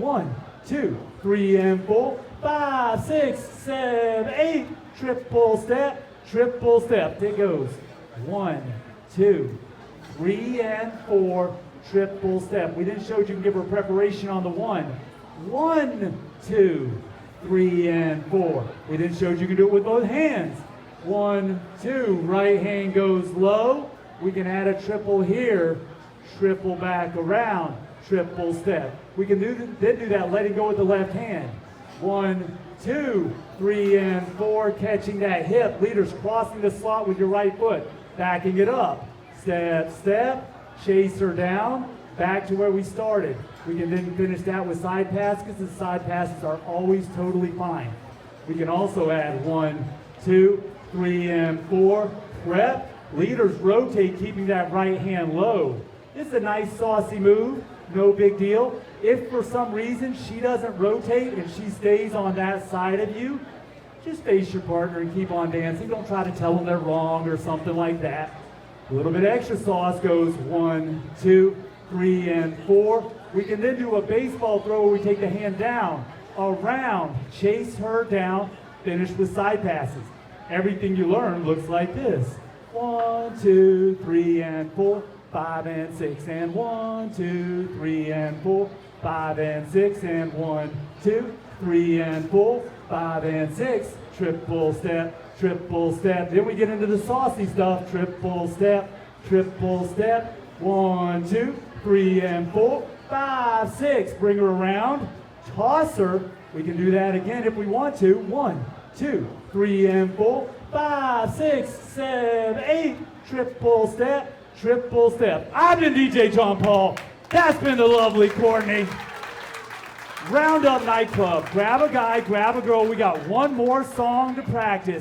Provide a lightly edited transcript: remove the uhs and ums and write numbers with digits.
1, 2, 3 and 4, 5, 6, 7, 8. Triple step, triple step. It goes 1, 2, 3 and 4. Triple step. We then showed you can give her preparation on the 1. 1, 2, 3 and 4. We then showed you can do it with both hands. 1, 2. Right hand goes low. We can add a triple here. Triple back around. Triple step. We can then do that letting go with the left hand. 1, 2, 3 and 4. Catching that hip. Leaders crossing the slot with your right foot. Backing it up. Step, step. Chase her down. Back to where we started. We can then finish that with side passes. The side passes are always totally fine. We can also add 1, 2, 3 and 4. Prep. Leaders rotate, keeping that right hand low. This is a nice saucy move. No big deal. If for some reason she doesn't rotate and she stays on that side of you, just face your partner and keep on dancing. Don't try to tell them they're wrong or something like that. A little bit extra sauce goes 1, 2, 3 and 4. We can then do a baseball throw where we take the hand down, around, chase her down, finish with side passes. Everything you learn looks like this. 1, 2, 3 and 4, 5 and 6 and 1, 2, 3 and 4, 5 and 6 and 1, 2, 3 and 4, 5 and 6. Triple step, triple step. Then we get into the saucy stuff. Triple step, triple step. 1, 2, 3 and 4, 5, 6. Bring her around. Toss her. We can do that again if we want to. 1, 2, 3 and 4, 5, 6, 7, 8. Triple step, triple step. I've been DJ John Paul. That's been the lovely Kortnee. Roundup Nightclub. Grab a guy, grab a girl. We got one more song to practice.